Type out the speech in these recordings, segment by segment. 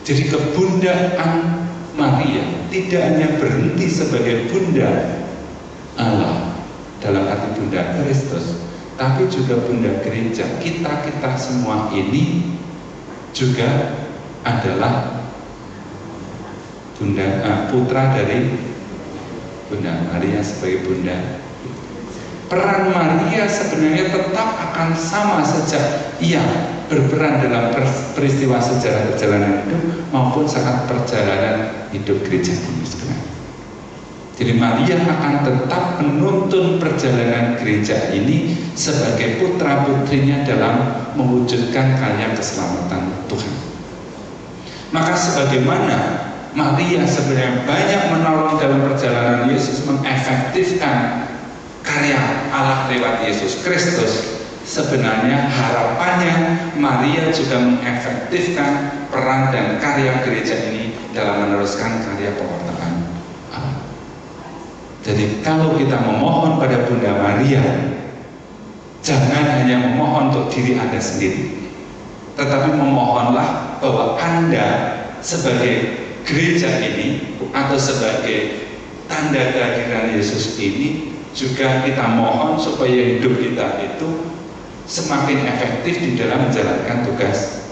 Jadi kebundaan Maria tidak hanya berhenti sebagai bunda Allah dalam arti bunda Kristus, tapi juga bunda gereja. Kita semua ini juga adalah putra dari Bunda Maria sebagai bunda. Peran Maria sebenarnya tetap akan sama sejak ia berperan dalam peristiwa sejarah perjalanan hidup maupun saat perjalanan hidup gereja ini sebenarnya. Jadi Maria akan tetap menuntun perjalanan gereja ini sebagai putra putrinya dalam mewujudkan karya keselamatan Tuhan. Maka sebagaimana Maria sebenarnya banyak menolong dalam perjalanan Yesus, mengefektifkan karya Allah lewat Yesus Kristus, sebenarnya harapannya Maria juga mengefektifkan peran dan karya gereja ini dalam meneruskan karya pewartaan Allah. Jadi kalau kita memohon pada Bunda Maria, jangan hanya memohon untuk diri Anda sendiri, tetapi memohonlah bahwa Anda sebagai gereja ini atau sebagai tanda kehadiran Yesus ini juga kita mohon supaya hidup kita itu semakin efektif di dalam menjalankan tugas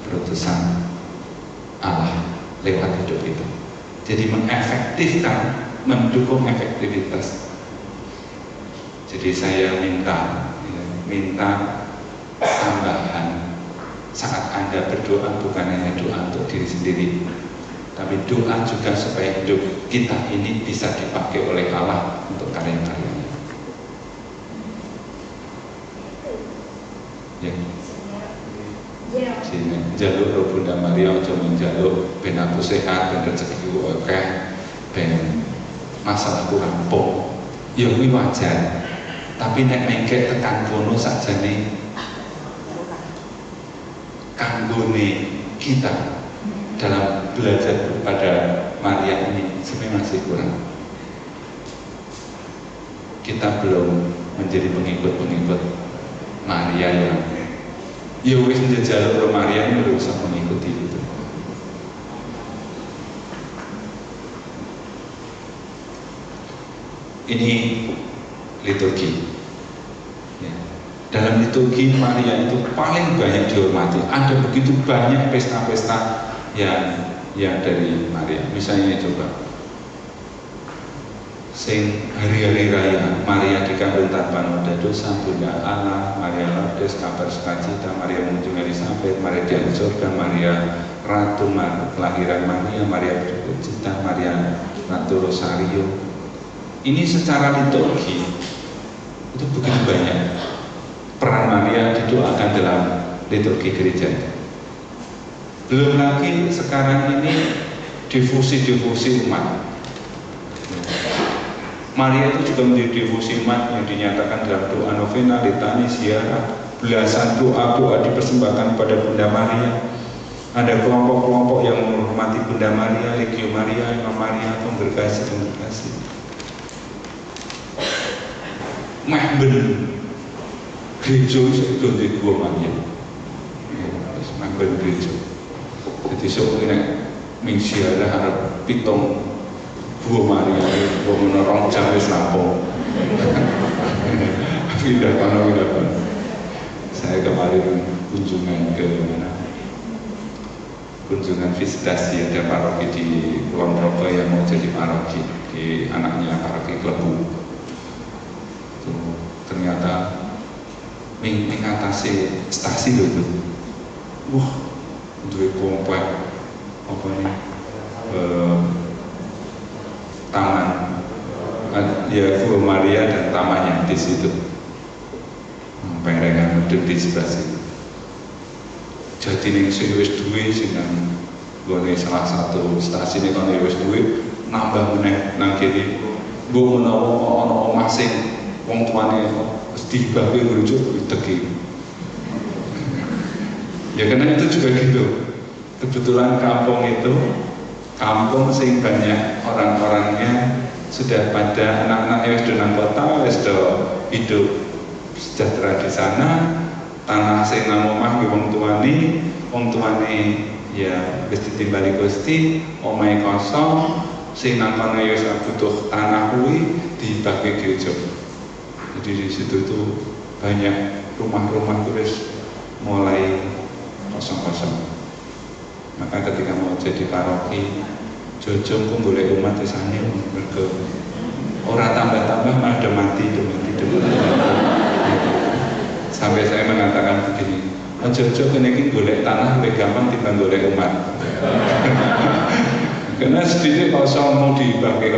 perutusan Allah lewat hidup itu. Jadi mengefektifkan, mendukung efektivitas. Jadi saya minta tambahan saat Anda berdoa, bukan hanya doa untuk diri sendiri, tapi doa juga supaya hidup kita ini bisa dipakai oleh Allah untuk karya-karyanya. Ya. Sini jaluk roh Bunda Maria, ojo menjaluk ben aku sehat, ben rezekiku akeh, ben masalahku rampung. Ya kuwi wajar. Tapi nek mengke tekan kono sakjane kanggone kita dalam belajar kepada Maria ini sebenarnya masih kurang. Kita belum menjadi pengikut-pengikut Maria yang ya wis njajal roh Maria ini belum bisa mengikuti itu. Ini liturgi. Ya. Dalam liturgi Maria itu paling banyak dihormati. Ada begitu banyak pesta-pesta yang dari Maria. Misalnya coba sing hari-hari raya Maria dikandung tanpa noda dosa, Bunda Allah, Maria Lourdes, kabar sukacita, Maria mengunjungi Elisabeth, Maria di surga, Maria Ratu kelahiran Maria bersukacita, Maria Ratu Rosario. Ini secara liturgi itu begitu banyak peran Maria didoakan dalam liturgi gereja. Belum lagi sekarang ini difusi umat. Maria itu juga menjadi difusi umat yang dinyatakan dalam doa novena, litani, ziarah, belasan doa dipersembahkan pada Bunda Maria. Ada kelompok-kelompok yang menghormati Bunda Maria, Legio Maria, Imam Maria, kongregasi. Meh ben gereja itu di gua Maria. Meh ben gereja. Jadi sebenarnya mengziarah harap pitung gua Maria, gua menorong jam wis rampung. Pindah kono. Saya kemarin kunjungan ke mana? Kunjungan visitasi, ada paroki di Kulon Progo yang mau jadi paroki, di anaknya paroki Klebu. Ternyata mengatasi stasi loh. Wah, duwe komplek apa nih? Taman ya Gua Maria dan tamannya di situ. Pengerengan medun di sebelah situ. Jadi ning sing wis duwe sing nggone salah satu stasiun kono wis duwe nambah meneh nang kene. Mbok menawa ana omah sing wong tuane wis dibagi ngrujuk teki. Ya karena itu juga gitu. Kebetulan kampung itu kampung sing banyak orang-orangnya sudah pada anak-anaknya sudah nang kota, sudah hidup sejahtera di sana. Tanah sing nang omah ki wong tuane ya wis ditimbali Gusti, omahe kosong, sing nang kono ya butuh tanah kuwi dibagi gereja. Jadi di situ tuh banyak rumah-rumah terus mulai kosong-kosong. Maka ketika mau jadi paroki, jojong ku golek umat desane mergo ora tambah-tambah malah mati. Sampai saya mengatakan begini, ojo-ojo kene iki golek tanah lebih gampang timbang golek umat. Karena sedikit kosong mau dibagi,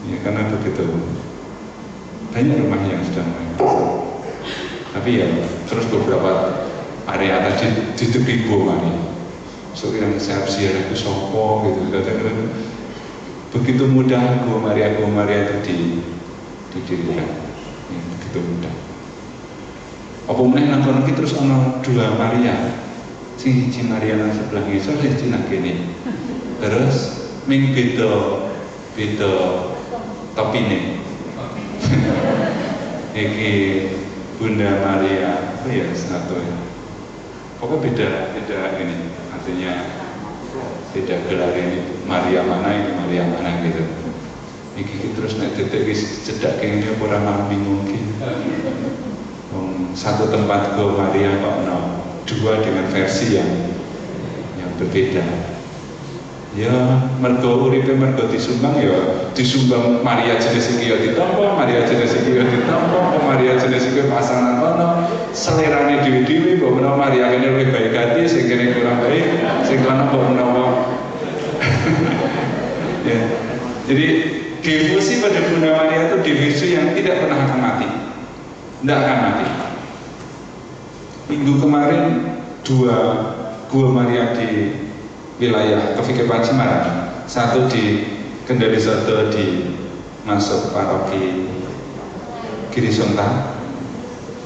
ya karena begitu banyak rumah yang sedang kosong. Tapi ya terus beberapa area tadi ditepibo mari. So yang saya ziarah itu sopo gitu, kadang-kadang begitu mudah Gua Maria itu didirikan, ya, begitu mudah. Apa meneh nang kono terus ana dua Maria. Siji Maria nang sebelah ngisor, siji nang kene. Terus ming beda topine. Iki Bunda Maria, apa ya satu ya. Pokoknya beda ini, artinya beda gelar ini Maria mana gitu. Iki terus nek detek wis cedak kene ora malah bingung ki. Satu tempat Go Maria kok ono dua dengan versi yang berbeda. Ya mergo uripe mergo disumbang ya disumbang Maria jenis iki ya ditampa, Maria jenis iki ya ditampa, Maria jenis iki pasangan kono, selerane dhewe-dhewe mbok menawa Maria kene luwih baik hati, sing kene kurang baik, sing kono mbok menawa. Ya. Jadi devosi pada Bunda Maria itu devosi yang tidak pernah akan mati. Tidak akan mati. Minggu kemarin dua Gua Maria di wilayah Kefikepan Semarang, satu di Kendari Soto di masuk paroki Giri Sonta,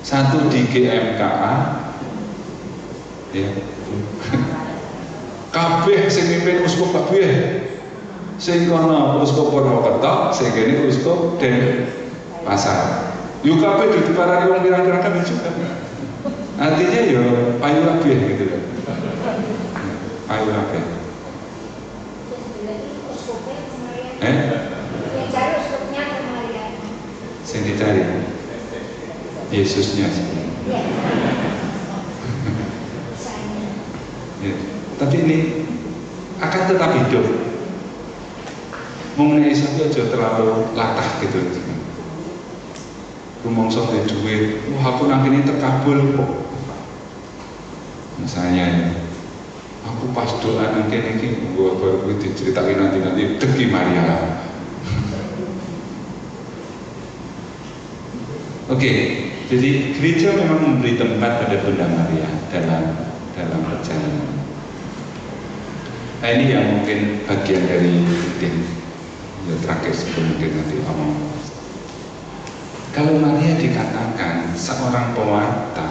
satu di GMKA, ya. Kabeh sing mimpin uskup kabeh, sing kono uskup Purwokerto, sing kene uskup Denpasar. Yo kabeh diparani wong pirang-pirang kabeh juga. Artinya ya payu kabeh gitu loh. Payu kabeh. Yang cari uskupnya ke Maria. Sing dicari Yesusnya sebenarnya. Ya. Tapi ini akan tetap hidup. Mengenai Yesus aja terlalu latah gitu. Rumongso di duit, wah aku nang ini terkabul kok. Misalnya, aku pas doa nang kene iki, gua baru diceritain nanti deki Maria. Oke, jadi gereja memang memberi tempat pada Bunda Maria dalam perjalanan. Nah ini yang mungkin bagian dari tim yang terakhir sebelum mungkin nanti omong. Kalau Maria dikatakan seorang pewarta,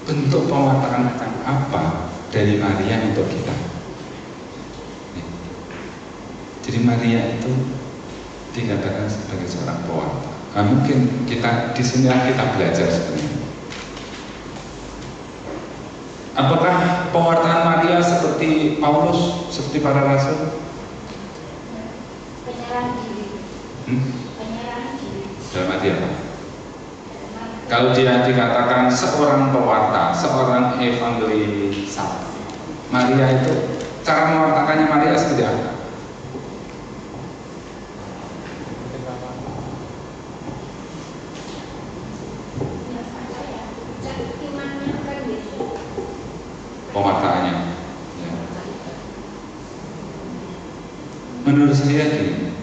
bentuk pewartaan apa dari Maria untuk kita? Jadi Maria itu dikatakan sebagai seorang pewarta. Nah, mungkin kita di sini kita belajar sebenarnya. Apakah pewartaan Maria seperti Paulus, seperti para rasul? Penyerahan diri. Penyerahan diri. Dalam arti apa? Kalau dia dikatakan seorang pewarta, seorang evangelis, Maria itu cara mewartakannya Maria seperti apa? Pewartaannya. Ya. Menurut saya gini,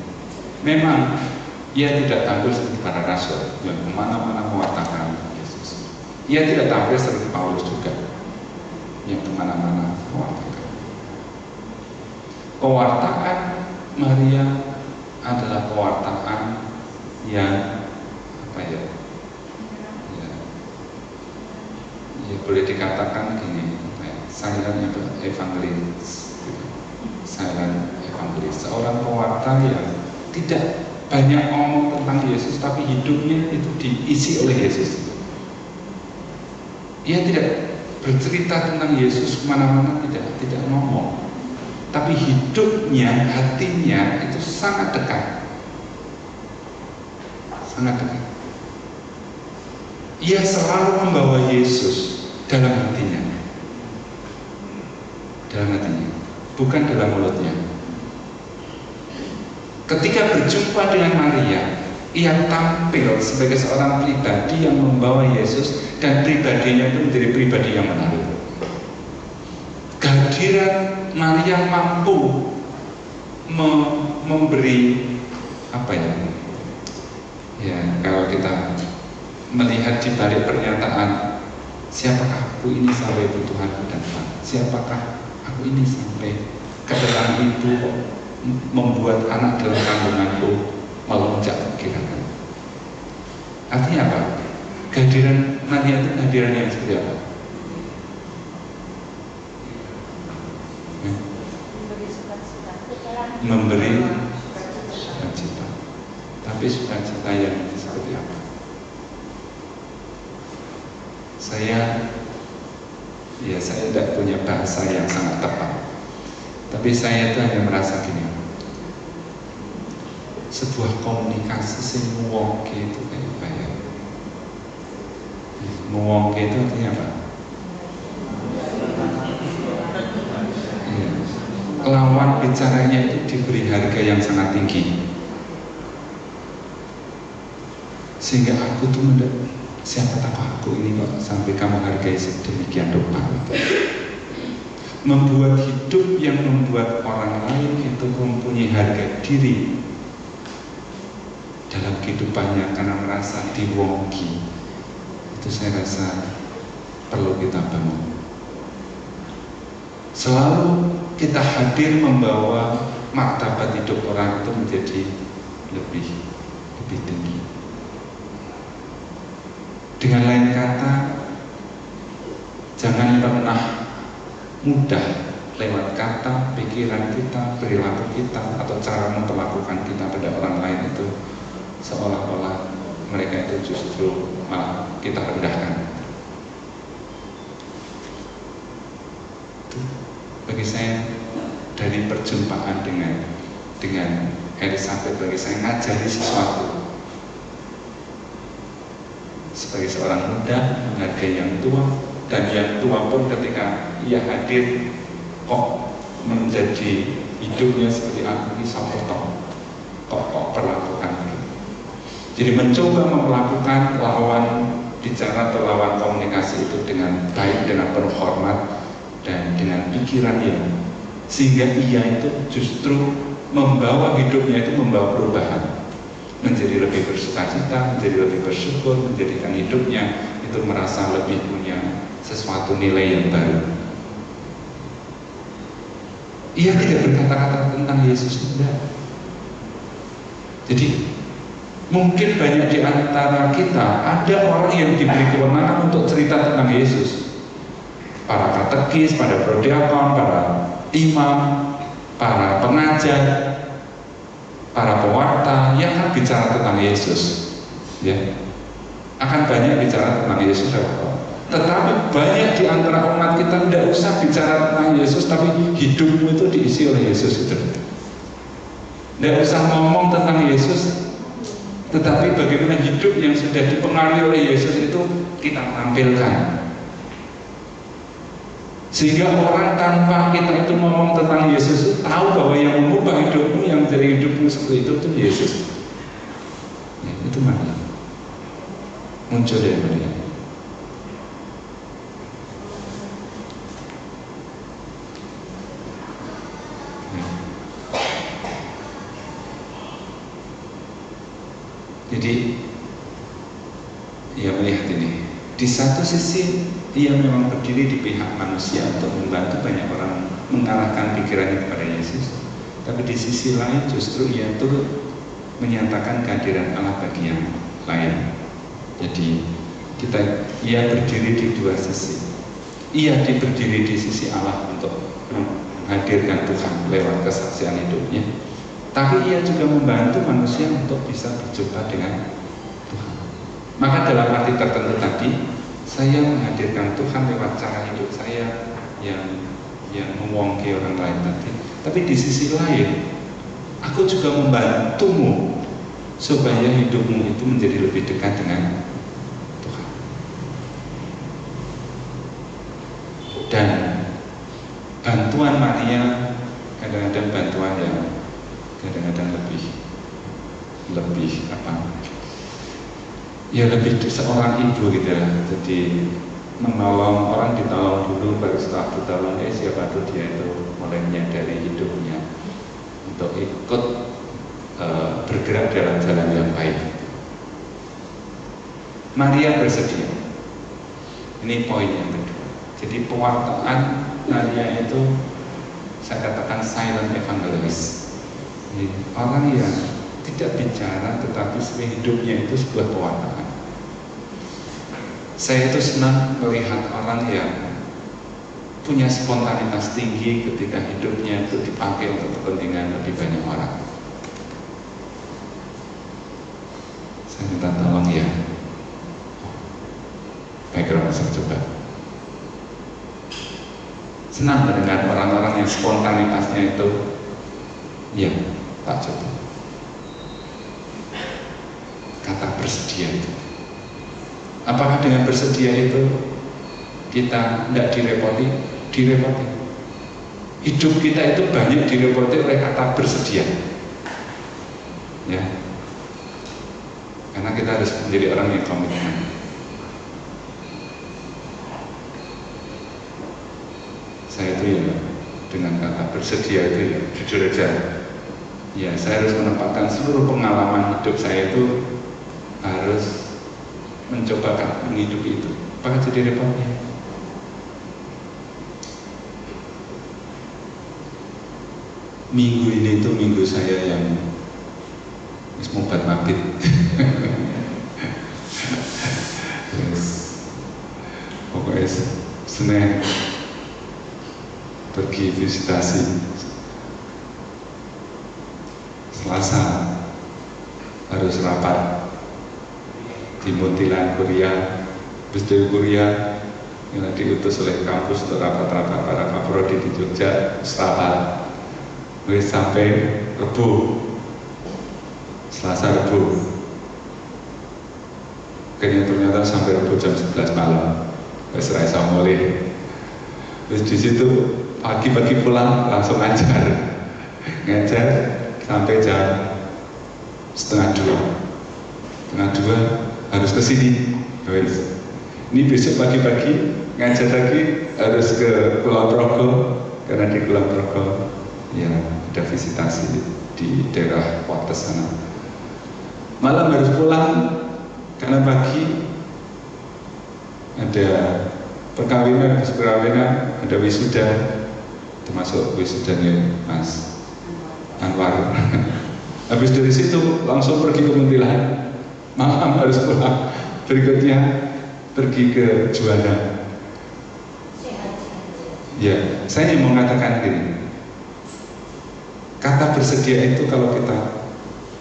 memang ia tidak tampil seperti para rasul yang kemana-mana mewartakan Yesus. Ia tidak tampil seperti Paulus juga yang kemana-mana mewartakan. Pewartaan Maria adalah pewartaan yang apa ya? Ya boleh dikatakan gini, silent evangelis, silent evangelis, seorang pewarta yang tidak banyak ngomong tentang Yesus, tapi hidupnya itu diisi oleh Yesus. Ia tidak bercerita tentang Yesus kemana-mana, tidak ngomong. Tapi hidupnya, hatinya itu sangat dekat. Sangat dekat. Ia selalu membawa Yesus dalam hatinya. Dalam hatinya, bukan dalam mulutnya. Ketika berjumpa dengan Maria, ia tampil sebagai seorang pribadi yang membawa Yesus, dan pribadinya itu menjadi pribadi yang menarik. Kehadiran Maria mampu memberi apa ya? Ya, kalau kita melihat di balik pernyataan, siapakah aku ini sampai Tuhanku datang? Siapakah aku ini sampai kedatangan ibu membuat anak dalam kandunganku melonjak kiranya. Artinya apa? Kehadiran Maria itu kehadiran yang seperti apa? Memberi sukacita. Tapi sukacita yang seperti apa? Saya tidak punya bahasa yang sangat tepat. Tapi saya itu hanya merasa gini, sebuah komunikasi sing nguwongke itu kayak nguwongke itu artinya apa? Ya. Lawan bicaranya itu diberi harga yang sangat tinggi, sehingga aku tuh siapa tahu aku ini kok sampai kamu hargai sedemikian rupa. Membuat hidup yang membuat orang lain itu mempunyai harga diri dalam kehidupannya karena merasa diwongki, itu saya rasa perlu kita bangun. Selalu kita hadir membawa martabat hidup orang itu menjadi lebih tinggi. Dengan lain kata, jangan pernah mudah lewat kata, pikiran kita, perilaku kita, atau cara memperlakukan kita pada orang lain itu seolah-olah mereka itu justru malah kita rendahkan. Bagi saya dari perjumpaan dengan Elizabeth, bagi saya ngajari sesuatu. Sebagai seorang muda menghargai yang tua, dan yang tua pun ketika ia hadir kok menjadi hidupnya seperti aku ini kok perlakukan gitu. Jadi mencoba melakukan lawan bicara atau lawan komunikasi itu dengan baik, dengan penuh hormat dan dengan pikiran yang sehingga ia itu justru membawa hidupnya itu membawa perubahan, menjadi lebih bersukacita, menjadi lebih bersyukur, menjadikan hidupnya itu merasa lebih punya sesuatu nilai yang baru. Ia tidak berkata-kata tentang Yesus, tidak. Jadi mungkin banyak di antara kita ada orang yang diberi kewenangan untuk cerita tentang Yesus. Para katekis, para prodiakon, para imam, para pengajar, para pewarta yang akan bicara tentang Yesus, ya, akan banyak bicara tentang Yesus. Tetapi banyak di antara umat kita tidak usah bicara tentang Yesus, tapi hidupmu itu diisi oleh Yesus itu. Tidak usah ngomong tentang Yesus, tetapi bagaimana hidup yang sudah dipengaruhi oleh Yesus itu kita tampilkan. Sehingga orang tanpa kita itu ngomong tentang Yesus tahu bahwa yang mengubah hidupmu, yang menjadi hidupmu seperti itu Yesus. Ya, itu Maria. Muncul dari Maria. Ya. Jadi ia melihat ini. Di satu sisi ia memang berdiri di pihak manusia untuk membantu banyak orang mengarahkan pikirannya kepada Yesus. Tapi di sisi lain justru ia turut menyatakan kehadiran Allah bagi yang lain. Jadi ia berdiri di dua sisi. Ia berdiri di sisi Allah untuk menghadirkan Tuhan lewat kesaksian hidupnya. Tapi ia juga membantu manusia untuk bisa berjumpa dengan Tuhan. Maka dalam arti tertentu tadi, Saya menghadirkan Tuhan lewat cara hidup saya yang mewongki orang lain tadi. Tapi di sisi lain, aku juga membantumu supaya hidupmu itu menjadi lebih dekat dengan Tuhan. Dan bantuan Maria kadang-kadang bantuan yang kadang-kadang lebih apa? Ya lebih seorang ibu gitu ya. Jadi menolong orang, ditolong dulu, baru setelah ditolong siapa tuh dia itu mulai menyadari hidupnya untuk ikut bergerak dalam jalan yang baik. Maria bersedia. Ini poin yang kedua. Jadi pewartaan Maria itu saya katakan silent evangelist. Jadi, orang yang tidak bicara tetapi hidupnya itu sebuah pewartaan. Saya itu senang melihat orang yang punya spontanitas tinggi ketika hidupnya itu dipakai untuk kepentingan lebih banyak orang. Saya minta tolong ya. Background saya coba. Senang mendengar orang-orang yang spontanitasnya itu, ya, tak coba. Kata bersedia itu. Apakah dengan bersedia itu kita tidak direpoti? Direpoti. Hidup kita itu banyak direpoti oleh kata bersedia. Ya. Karena kita harus menjadi orang yang komitmen. Saya itu ya dengan kata bersedia itu ya jujur aja. Ya, saya harus menempatkan seluruh pengalaman hidup saya itu harus mencoba menghidupi itu. Apakah jadi repotnya? Minggu ini itu minggu saya yang mobat mabit. Pokoknya Senin pergi visitasi, Selasa harus rapat di Muntilan, Korea. Habis dari Korea yang diutus oleh kampus untuk rapat-rapat para kaprodi di Jogja, rapat. Sampai Rebu, Selasa Rebu. Kayaknya ternyata sampai Rebu jam 11 malam. Wes ra iso mulih. Terus di situ pagi-pagi pulang langsung ngajar sampai jam setengah 2 harus ke sini. Ini besok pagi-pagi ngajar lagi harus ke Kulon Progo, karena di Kulon Progo ya ada visitasi di daerah Wates sana. Malam harus pulang karena pagi ada perkawinan, ada wisuda, termasuk wisudanya Mas Anwar. Habis dari situ langsung pergi ke Muntilan, malam harus pulang. Berikutnya pergi ke Juanda. Ya, saya mau mengatakan gini, kata bersedia itu kalau kita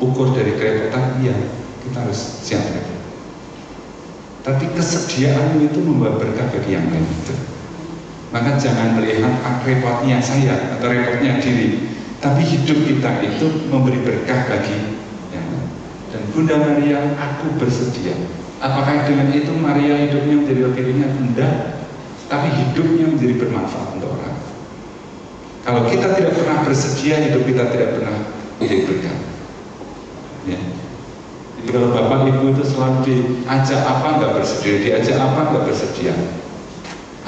ukur dari kerepotan, iya kita harus siap. Tapi kesediaanmu itu membawa berkah bagi yang lain. Maka jangan melihat repotnya saya atau repotnya diri, tapi hidup kita itu memberi berkah bagi yang lain. Dan Bunda Maria, aku bersedia. Apakah dengan itu Maria hidupnya menjadi lebih ringan? Tidak. Tapi hidupnya menjadi bermanfaat untuk orang. Kalau kita tidak pernah bersedia, hidup kita tidak pernah menjadi berkah. Ya. Jadi kalau bapak ibu itu selalu diajak apa nggak bersedia, diajak apa nggak bersedia,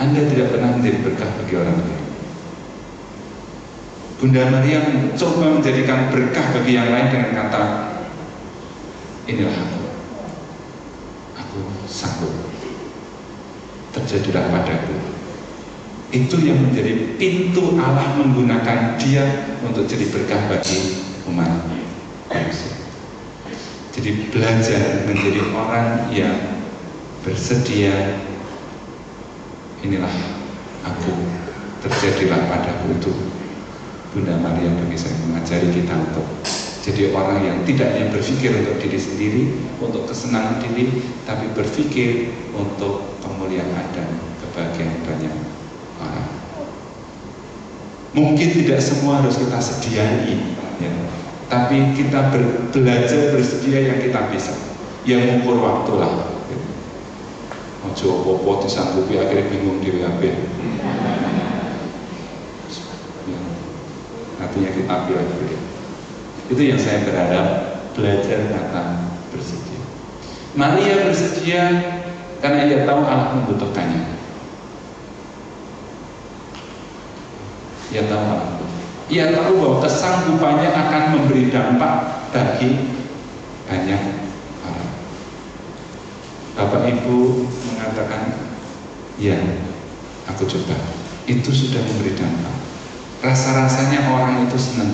Anda tidak pernah menjadi berkah bagi orang lain. Bunda Maria mencoba menjadikan berkah bagi yang lain dengan kata, inilah aku sanggup, terjadilah padaku. Itu yang menjadi pintu Allah menggunakan dia untuk jadi berkah bagi umat manusia. Jadi belajar menjadi orang yang bersedia. Inilah aku, terjadilah padaku. Itu Bunda Maria bagi saya mengajari kita untuk Jadi orang yang tidak hanya berpikir untuk diri sendiri, untuk kesenangan diri, tapi berpikir untuk kemuliaan dan kebahagiaan banyak orang. Mungkin tidak semua harus kita sediai, ya. Tapi kita belajar bersedia yang kita bisa, yang mengukur waktu lah. Ojo opo disanggupi akhirnya bingung di WAB. Ya. Artinya kita pilih dulu. Itu yang saya berharap, belajar kata bersedia. Maria bersedia karena ia tahu Allah membutuhkannya. Ia tahu Allah. Ia tahu bahwa kesanggupannya akan memberi dampak bagi banyak orang. Bapak Ibu mengatakan, ya, aku coba. Itu sudah memberi dampak. Rasa-rasanya orang itu senang.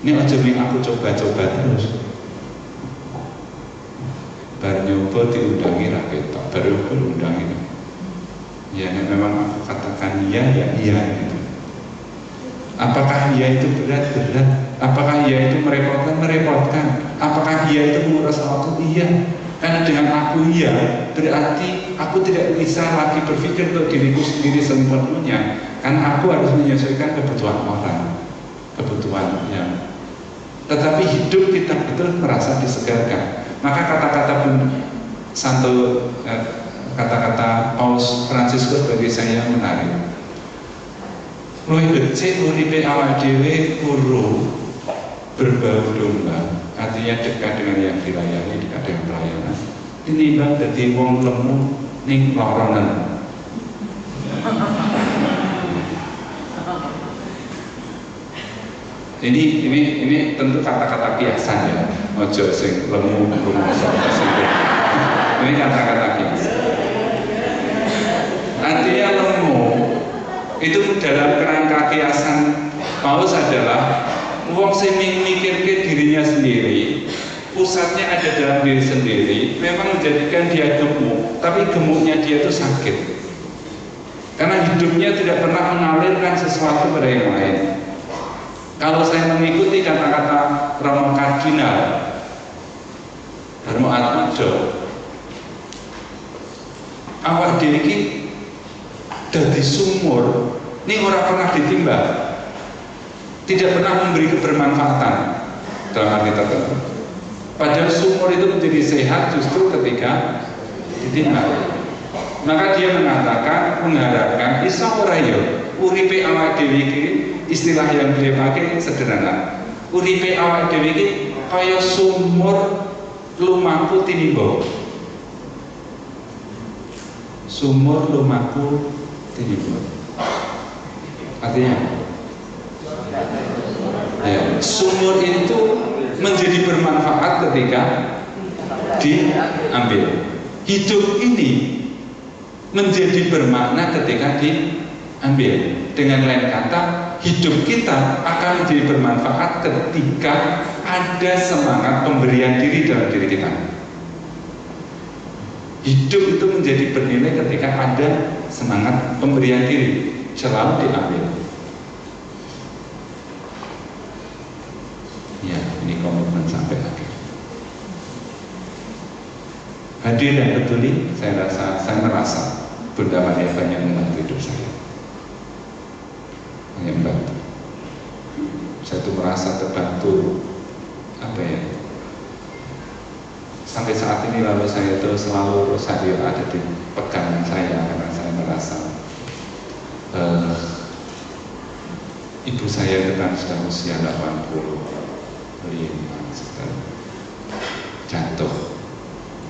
Ini aja yang aku coba-coba terus. Baru nyoba diundangi rakyat, baru diundangi. Ya, memang aku katakan iya, ya iya gitu. Apakah iya itu berat? Apakah iya itu merepotkan? Apakah iya itu menguras waktu? Iya. Karena dengan aku iya, berarti aku tidak bisa lagi berpikir untuk diriku sendiri sepenuhnya. Karena aku harus menyesuaikan kebutuhan orang, kebutuhan yang. Tetapi hidup kita itu merasa disegarkan. Maka kata-kata kata-kata Paus Fransiskus bagi saya menarik. Luwih becik uripe awak dhewe kuru berbau domba, artinya dekat dengan yang dilayani, dekat dengan pelayanan. Tinimbang dadi wong lemu ning loronen. Ini tentu kata-kata kiasan ya. Ojo sing lemu rumoso. Ini kata-kata kiasan. Artinya lemu itu dalam kerangka kiasan Paus adalah wong sing mikirke dirinya sendiri, pusatnya ada dalam diri sendiri, memang menjadikan dia gemuk, tapi gemuknya dia itu sakit. Karena hidupnya tidak pernah mengalirkan sesuatu pada yang lain. Kalau saya mengikuti kata-kata Romo Kardinal Darmo Atmojo, awak dhewe iki dadi sumur, ini orang pernah ditimbang, tidak pernah memberi kebermanfaatan dalam arti tertentu. Padahal sumur itu menjadi sehat justru ketika ditimbang. Maka dia mengharapkan iso ora ya uripe awak dhewe iki, istilah yang dia pakai sederhana. Uripe awak dhewe iki kaya sumur lumaku tinimbang. Sumur lumaku tinimbang. Artinya ya, sumur itu menjadi bermanfaat ketika diambil. Hidup ini menjadi bermakna ketika diambil. Dengan lain kata, hidup kita akan menjadi bermanfaat ketika ada semangat pemberian diri dalam diri kita. Hidup itu menjadi bernilai ketika ada semangat pemberian diri, selalu diambil. Ya, ini komitmen sampai akhir. Hadir dan peduli, saya merasa Bunda Maria banyak membantu hidup saya. Banyak membantu. Saya tuh merasa terbantu, apa ya? Sampai saat ini lalu saya itu selalu Rosario ada di pegangan saya karena saya merasa ibu saya itu kan sudah usia 85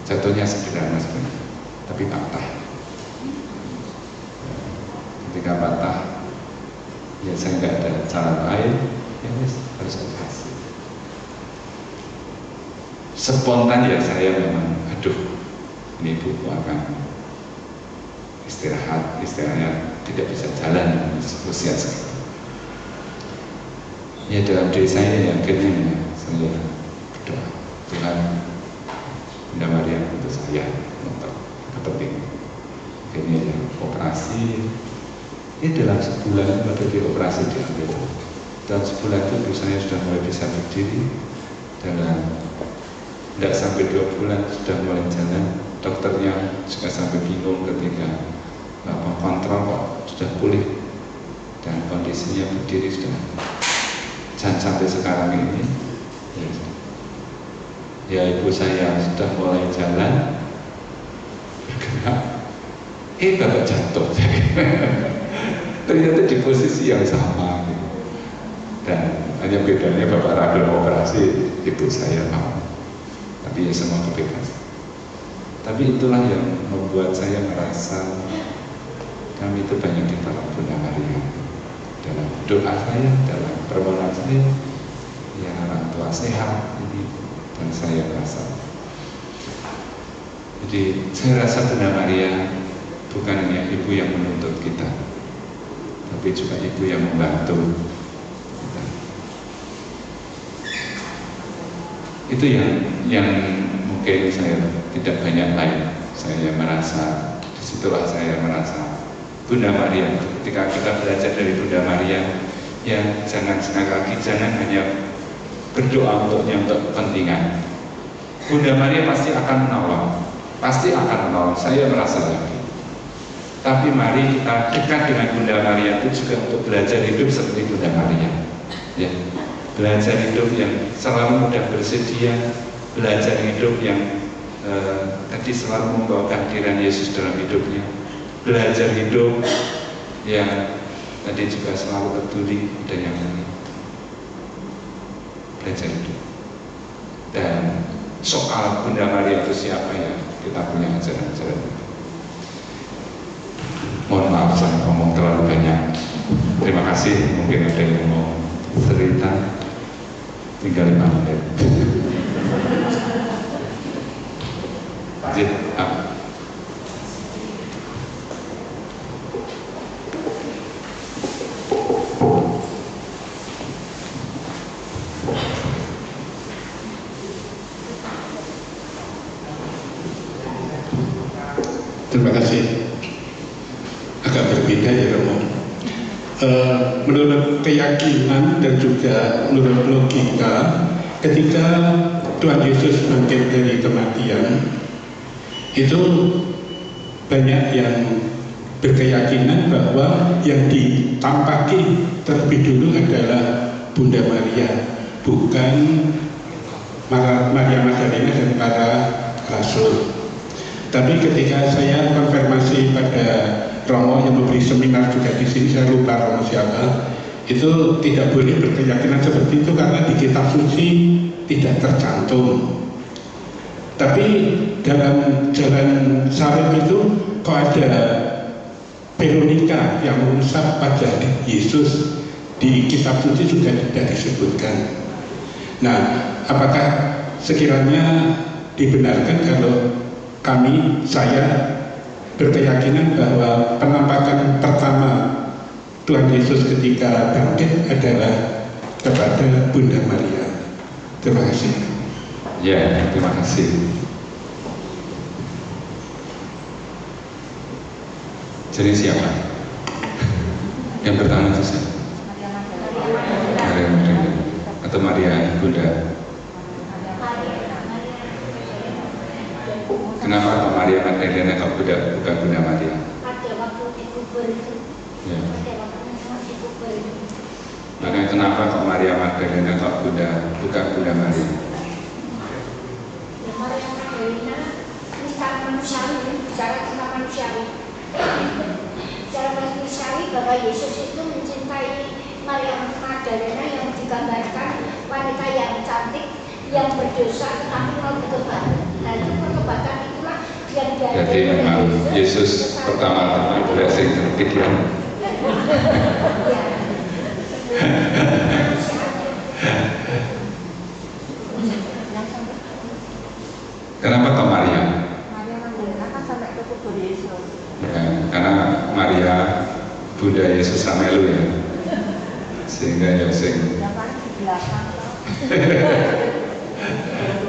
jatuhnya sederhana sebenarnya, tapi patah. Ketika patah, ya saya nggak ada cara lain, ya harus operasi. Spontan ya saya memang, aduh, ini ibuku akan istilahnya tidak bisa jalan usia segitu. Ya dalam diri saya yakinnya ya, saya berdoa Tuhan, Bunda Maria untuk saya untuk kepentingan. Akhirnya ya operasi, Ini dalam sebulan pada dioperasi diambil. Dalam sebulan itu ibu saya sudah mulai bisa berdiri, dan tidak sampai 2 bulan sudah mulai jalan. Dokternya juga sampai bingung ketika kontrol kok sudah pulih dan kondisinya berdiri sudah. Dan sampai sekarang ini ya ibu saya sudah mulai jalan bergerak, bapak jatuh. Ternyata di posisi yang sama gitu. Dan hanya bedanya bapak ragu operasi, ibu saya mau. Tapi ya semua kebebasan. Tapi itulah yang membuat saya merasa kami itu banyak ditolong Bunda Maria dalam doa saya, dalam permohonan saya, ya orang tua sehat ini, dan saya merasa. Jadi saya rasa Bunda Maria bukan hanya ibu yang menuntut kita, tapi juga ibu yang membantu kita. Itu yang mungkin saya tidak banyak lain. Saya merasa, disitulah saya merasa Bunda Maria. Ketika kita belajar dari Bunda Maria, ya jangan sekali lagi, jangan hanya berdoa untuk kepentingan. Bunda Maria pasti akan menolong, pasti akan menolong. Saya merasa lagi. Tapi mari kita dekat dengan Bunda Maria itu juga untuk belajar hidup seperti Bunda Maria. Ya, belajar hidup yang selalu mudah bersedia, belajar hidup yang tadi selalu membawa kehadiran Yesus dalam hidupnya, belajar hidup yang tadi juga selalu peduli dan yang lain. Belajar hidup. Dan soal Bunda Maria itu siapa ya? Kita punya ajaran-ajaran. Mohon maaf saya ngomong terlalu banyak. Terima kasih. Mungkin ada yang mau cerita. Tinggal 5 menit. Terima kasih. Agak berbeda ya Romo. Menurut keyakinan dan juga menurut logika, ketika Tuhan Yesus bangkit dari kematian, itu banyak yang berkeyakinan bahwa yang ditampaki terlebih dulu adalah Bunda Maria, bukan Maria Magdalena dan para rasul. Tapi ketika saya konfirmasi pada Romo yang memberi seminar juga di sini, saya lupa Romo siapa, itu tidak boleh berkeyakinan seperti itu karena di kitab suci tidak tercantum. Tapi dalam jalan salib itu kok ada Veronica yang mengusap wajah Yesus, di kitab suci juga tidak disebutkan. Nah, apakah sekiranya dibenarkan kalau saya berkeyakinan bahwa penampakan pertama Tuhan Yesus ketika bangkit adalah kepada Bunda Maria. Terima kasih. Ya, terima kasih. Jadi siapa? Yang pertama itu siapa? Maria Magdalena atau Maria Bunda? Kenapa kok Maria Magdalena kok bukan Bunda Maria? Pada waktu dikubur itu. Ya. Pada waktu dikubur itu. Makanya kenapa kok Maria Magdalena kok bukan Bunda Maria? Ya, Maria Magdalena ini secara manusiawi, bicara tentang manusiawi. Secara manusiawi bahwa Yesus itu mencintai Maria Magdalena yang digambarkan wanita yang cantik, yang berdosa tetapi mau bertobat. Nah, itu pertobatan itulah yang diajarkan. Jadi memang Yesus pertama-tama tidak sering terpikir. Kenapa kok Maria? Maria Magdalena kan sampai ke kubur Yesus. Ya, karena Maria Bunda Yesus Samelu ya, sehingga ya sing. Yang paling di belakang.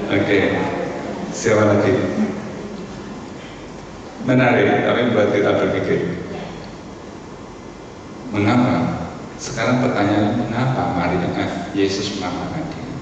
Oke, siapa lagi? Menarik, tapi buat kita berpikir. Mengapa? Sekarang pertanyaan, mengapa Yesus menampakkan diri?